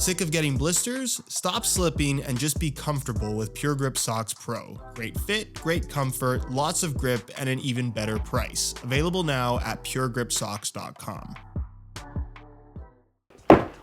Sick of getting blisters? Stop slipping and just be comfortable with Pure Grip Socks Pro. Great fit, great comfort, lots of grip, and an even better price. Available now at puregripsocks.com.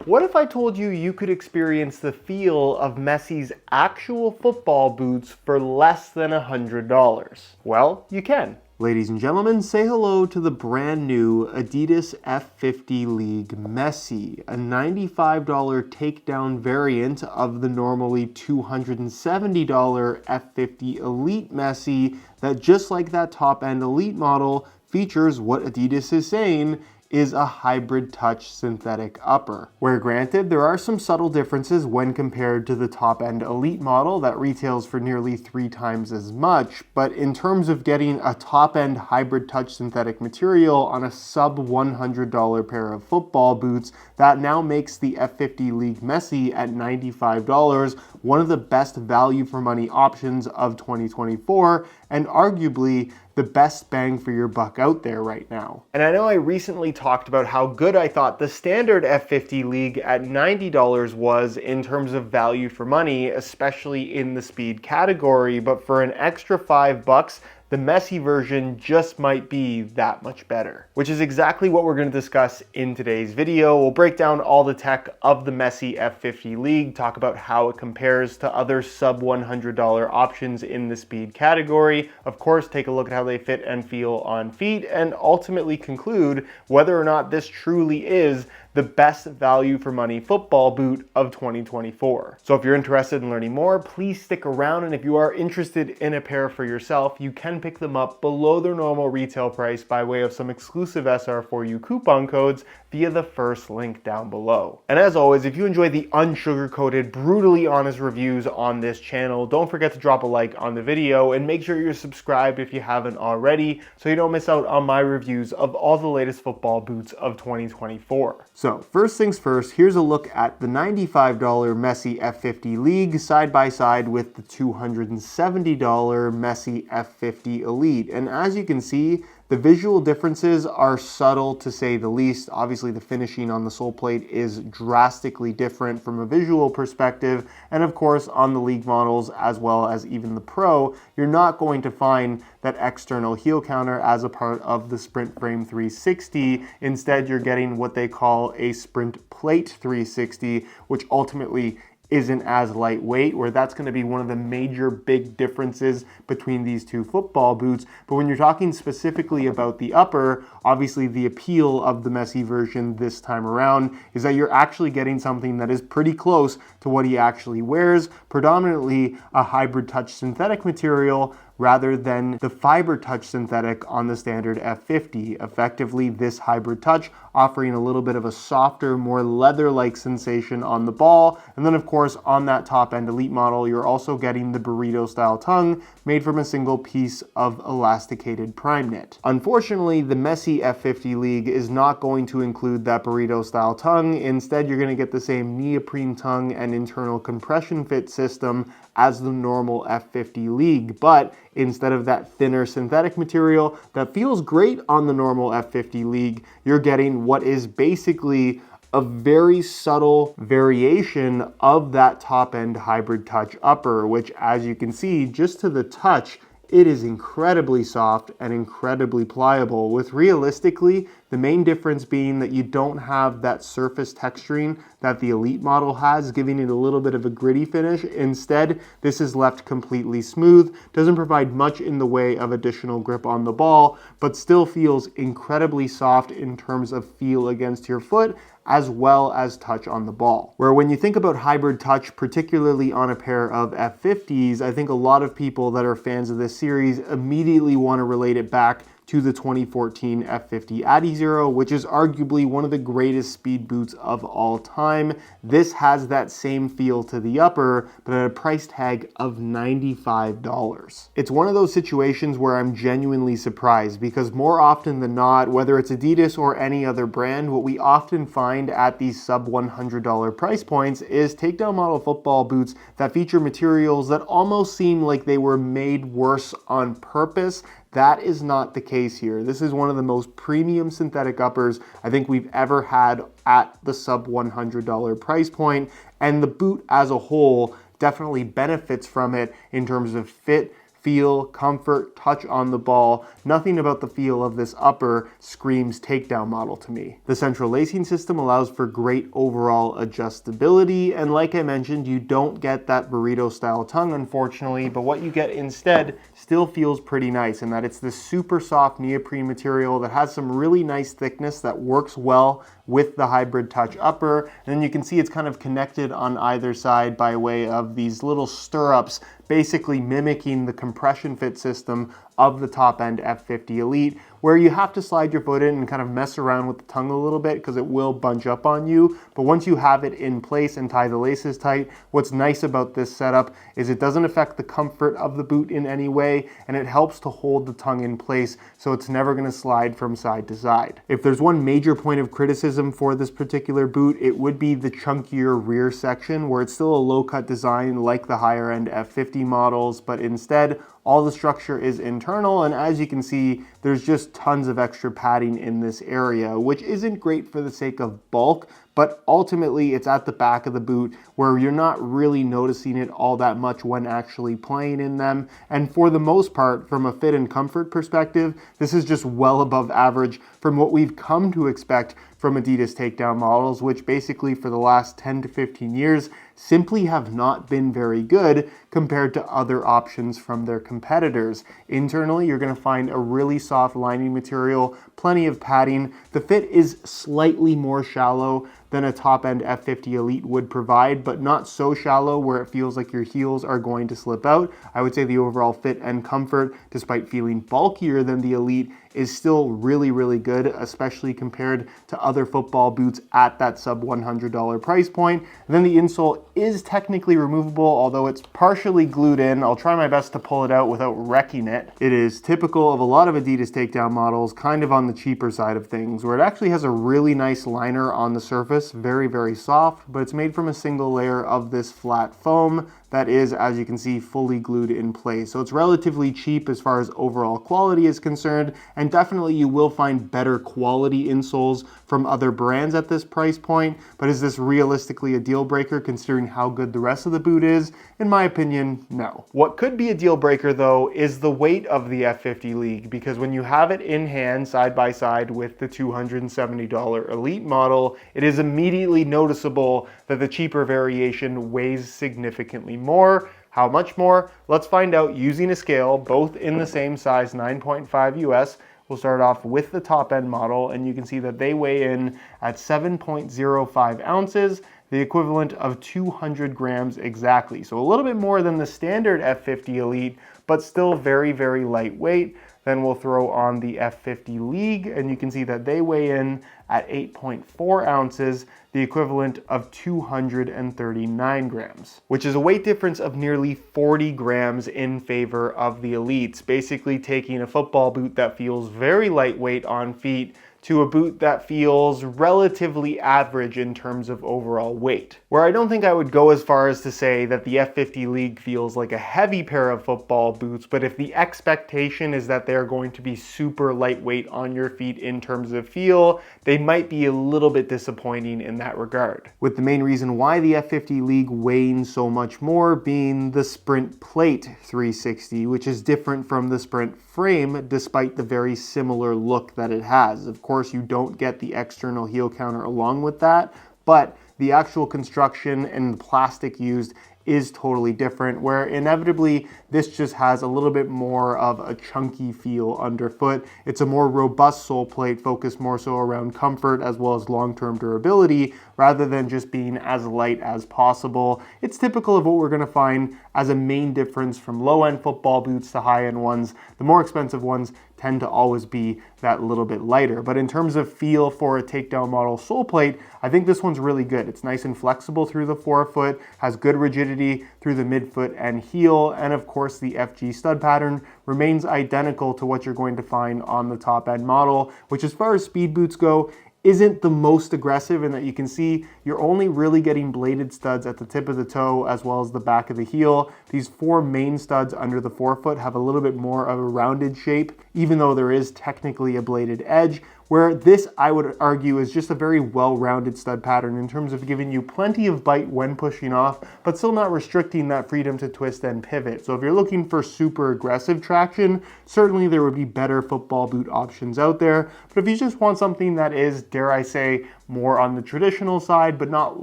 What if I told you you could experience the feel of Messi's actual football boots for less than $100? Well, you can. Ladies and gentlemen, say hello to the brand new Adidas F50 League Messi, a $95 takedown variant of the normally $270 F50 Elite Messi that, just like that top-end Elite model, features what Adidas is saying is a hybrid touch synthetic upper. Where granted, there are some subtle differences when compared to the top-end Elite model that retails for nearly 3 times as much, but in terms of getting a top-end hybrid touch synthetic material on a sub $100 pair of football boots, that now makes the F50 League Messi at $95 one of the best value for money options of 2024, and arguably the best bang for your buck out there right now. And I know I recently talked about how good I thought the standard F50 League at $90 was in terms of value for money, especially in the speed category, but for an extra $5, the Messi version just might be that much better, which is exactly what we're going to discuss in today's video. We'll break down all the tech of the Messi F50 League, talk about how it compares to other sub $100 options in the speed category, of course take a look at how they fit and feel on feet, and ultimately conclude whether or not this truly is the best value for money football boot of 2024. So if you're interested in learning more, please stick around, and if you are interested in a pair for yourself, you can pick them up below their normal retail price by way of some exclusive SR4U coupon codes via the first link down below. And as always, if you enjoy the unsugar-coated, brutally honest reviews on this channel, don't forget to drop a like on the video and make sure you're subscribed if you haven't already so you don't miss out on my reviews of all the latest football boots of 2024. So first things first, here's a look at the $95 Messi F50 League side by side with the $270 Messi F50 Elite. And as you can see, the visual differences are subtle to say the least. Obviously, the finishing on the sole plate is drastically different from a visual perspective. And of course, on the League models, as well as even the Pro, you're not going to find that external heel counter as a part of the Sprint Frame 360. Instead, you're getting what they call a Sprint Plate 360, which ultimately isn't as lightweight, where that's going to be one of the major big differences between these two football boots. But when you're talking specifically about the upper, obviously the appeal of the Messi version this time around is that you're actually getting something that is pretty close to what he actually wears, predominantly a hybrid touch synthetic material rather than the fiber touch synthetic on the standard F50. Effectively, this hybrid touch offering a little bit of a softer, more leather-like sensation on the ball. And then of course, on that top-end Elite model, you're also getting the burrito-style tongue made from a single piece of elasticated prime knit. Unfortunately, the Messi F50 League is not going to include that burrito-style tongue. Instead, you're going to get the same neoprene tongue and internal compression fit system as the normal F50 League, but instead of that thinner synthetic material that feels great on the normal F50 League, you're getting what is basically a very subtle variation of that top-end hybrid touch upper, which, as you can see, just to the touch, it is incredibly soft and incredibly pliable, with realistically the main difference being that you don't have that surface texturing that the Elite model has, giving it a little bit of a gritty finish. Instead, this is left completely smooth, doesn't provide much in the way of additional grip on the ball, but still feels incredibly soft in terms of feel against your foot, as well as touch on the ball. Where when you think about hybrid touch, particularly on a pair of F50s, I think a lot of people that are fans of this series immediately want to relate it back to the 2014 F50 Adizero, which is arguably one of the greatest speed boots of all time. This has that same feel to the upper, but at a price tag of $95. It's one of those situations where I'm genuinely surprised, because more often than not, whether it's Adidas or any other brand, what we often find at these sub $100 price points is takedown model football boots that feature materials that almost seem like they were made worse on purpose That is not the case here. This is one of the most premium synthetic uppers I think we've ever had at the sub $100 price point, and the boot as a whole definitely benefits from it in terms of fit, feel, comfort, touch on the ball. Nothing about the feel of this upper screams takedown model to me. The central lacing system allows for great overall adjustability, and like I mentioned, you don't get that burrito style tongue, unfortunately, but what you get instead still feels pretty nice in that it's this super soft neoprene material that has some really nice thickness that works well with the hybrid touch upper. And then you can see it's kind of connected on either side by way of these little stirrups, basically mimicking the compression fit system of the top end F50 Elite, where you have to slide your foot in and kind of mess around with the tongue a little bit because it will bunch up on you. But once you have it in place and tie the laces tight, what's nice about this setup is it doesn't affect the comfort of the boot in any way, and it helps to hold the tongue in place so it's never going to slide from side to side. If there's one major point of criticism for this particular boot, it would be the chunkier rear section, where it's still a low-cut design like the higher end F50 models, but instead all the structure is internal, and as you can see, there's just tons of extra padding in this area, which isn't great for the sake of bulk, but ultimately it's at the back of the boot where you're not really noticing it all that much when actually playing in them. And for the most part, from a fit and comfort perspective, this is just well above average from what we've come to expect from Adidas takedown models, which basically for the last 10 to 15 years simply have not been very good compared to other options from their competitors. Internally, you're going to find a really soft lining material, plenty of padding. The fit is slightly more shallow than a top-end F50 Elite would provide, but not so shallow where it feels like your heels are going to slip out. I would say the overall fit and comfort, despite feeling bulkier than the Elite, is still really, really good, especially compared to other football boots at that sub $100 price point. And then the insole is technically removable, although it's partially glued in. I'll try my best to pull it out without wrecking it. It is typical of a lot of Adidas takedown models, kind of on the cheaper side of things, where it actually has a really nice liner on the surface, very, very soft, but it's made from a single layer of this flat foam that is, as you can see, fully glued in place. So it's relatively cheap as far as overall quality is concerned, and definitely you will find better quality insoles from other brands at this price point. But is this realistically a deal breaker considering how good the rest of the boot is? In my opinion, no. What could be a deal breaker though is the weight of the F50 League, because when you have it in hand side by side with the $270 Elite model, it is immediately noticeable that the cheaper variation weighs significantly more. How much more? Let's find out using a scale, both in the same size 9.5 US. We'll start off with the top end model, and you can see that they weigh in at 7.05 ounces, the equivalent of 200 grams exactly. So a little bit more than the standard F50 Elite, but still very, very lightweight. Then we'll throw on the F50 League, and you can see that they weigh in at 8.4 ounces, the equivalent of 239 grams, which is a weight difference of nearly 40 grams in favor of the Elites, basically taking a football boot that feels very lightweight on feet to a boot that feels relatively average in terms of overall weight. Where I don't think I would go as far as to say that the F50 League feels like a heavy pair of football boots, but if the expectation is that they're going to be super lightweight on your feet in terms of feel, they might be a little bit disappointing in that regard. With the main reason why the F50 League weighs so much more being the Sprint Plate 360, which is different from the Sprint frame despite the very similar look that it has. Of course, you don't get the external heel counter along with that, but the actual construction and the plastic used is totally different, where inevitably this just has a little bit more of a chunky feel underfoot. It's a more robust sole plate focused more so around comfort as well as long-term durability rather than just being as light as possible. It's typical of what we're going to find as a main difference from low-end football boots to high-end ones. The more expensive ones tend to always be that little bit lighter. But in terms of feel for a takedown model sole plate, I think this one's really good. It's nice and flexible through the forefoot, has good rigidity through the midfoot and heel, and of course the FG stud pattern remains identical to what you're going to find on the top end model, which as far as speed boots go, isn't the most aggressive in that you can see you're only really getting bladed studs at the tip of the toe as well as the back of the heel. These four main studs under the forefoot have a little bit more of a rounded shape, even though there is technically a bladed edge, where this, I would argue, is just a very well-rounded stud pattern in terms of giving you plenty of bite when pushing off, but still not restricting that freedom to twist and pivot. So if you're looking for super aggressive traction, certainly there would be better football boot options out there. But if you just want something that is, dare I say, more on the traditional side, but not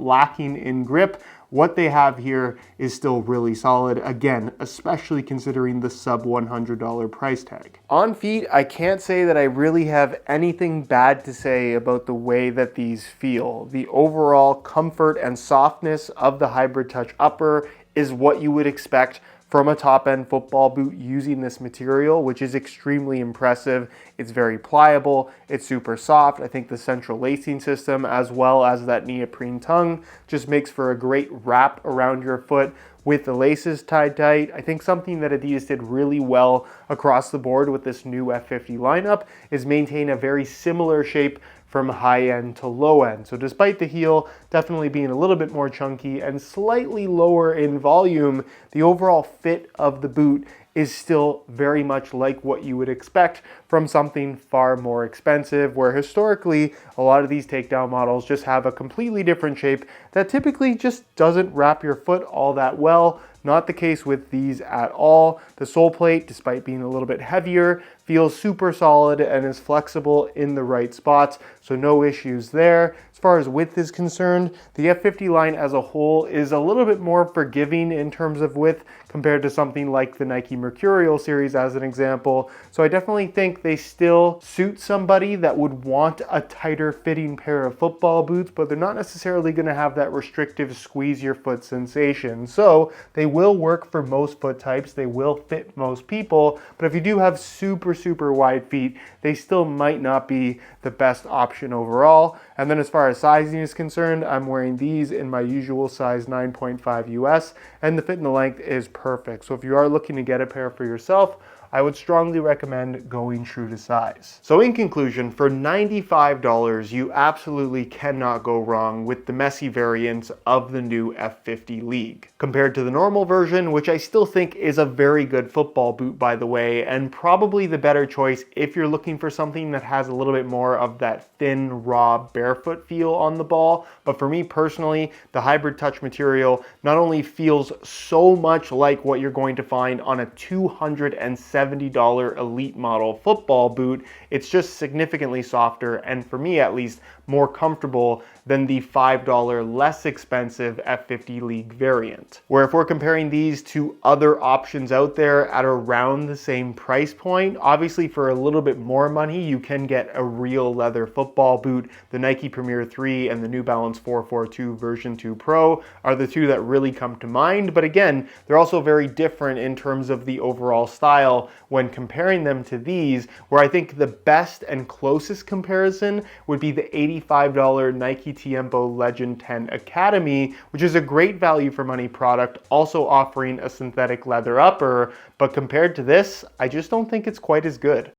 lacking in grip, what they have here is still really solid, again, especially considering the sub $100 price tag. On feet, I can't say that I really have anything bad to say about the way that these feel. The overall comfort and softness of the Hybrid Touch upper is what you would expect from a top-end football boot using this material, which is extremely impressive. It's very pliable, it's super soft. I think the central lacing system as well as that neoprene tongue just makes for a great wrap around your foot with the laces tied tight. I think something that Adidas did really well across the board with this new F50 lineup is maintain a very similar shape from high end to low end. So despite the heel definitely being a little bit more chunky and slightly lower in volume, the overall fit of the boot is still very much like what you would expect from something far more expensive, where historically a lot of these takedown models just have a completely different shape that typically just doesn't wrap your foot all that well. Not the case with these at all. The sole plate, despite being a little bit heavier, feels super solid and is flexible in the right spots, so no issues there. As far as width is concerned, the F50 line as a whole is a little bit more forgiving in terms of width compared to something like the Nike Mercurial series as an example. So I definitely think they still suit somebody that would want a tighter fitting pair of football boots, but they're not necessarily going to have that restrictive squeeze your foot sensation. So they will work for most foot types, they will fit most people, but if you do have super wide feet, they still might not be the best option overall. And then as far as sizing is concerned, I'm wearing these in my usual size 9.5 US, and the fit and the length is perfect. So if you are looking to get a pair for yourself, I would strongly recommend going true to size. So in conclusion, for $95, you absolutely cannot go wrong with the Messi variant of the new F50 League. Compared to the normal version, which I still think is a very good football boot by the way, and probably the better choice if you're looking for something that has a little bit more of that thin, raw, barefoot feel on the ball. But for me personally, the Hybrid Touch material not only feels so much like what you're going to find on a $270 elite model football boot, it's just significantly softer and, for me at least, more comfortable than the $5 less expensive F50 League variant. Where if we're comparing these to other options out there at around the same price point, obviously for a little bit more money you can get a real leather football boot. The Nike Premier 3 and the New Balance 442 version 2 Pro are the two that really come to mind, but again, they're also very different in terms of the overall style when comparing them to these, where I think the best and closest comparison would be the $85 Nike Tiempo Legend 10 Academy, which is a great value for money product, also offering a synthetic leather upper, but compared to this, I just don't think it's quite as good.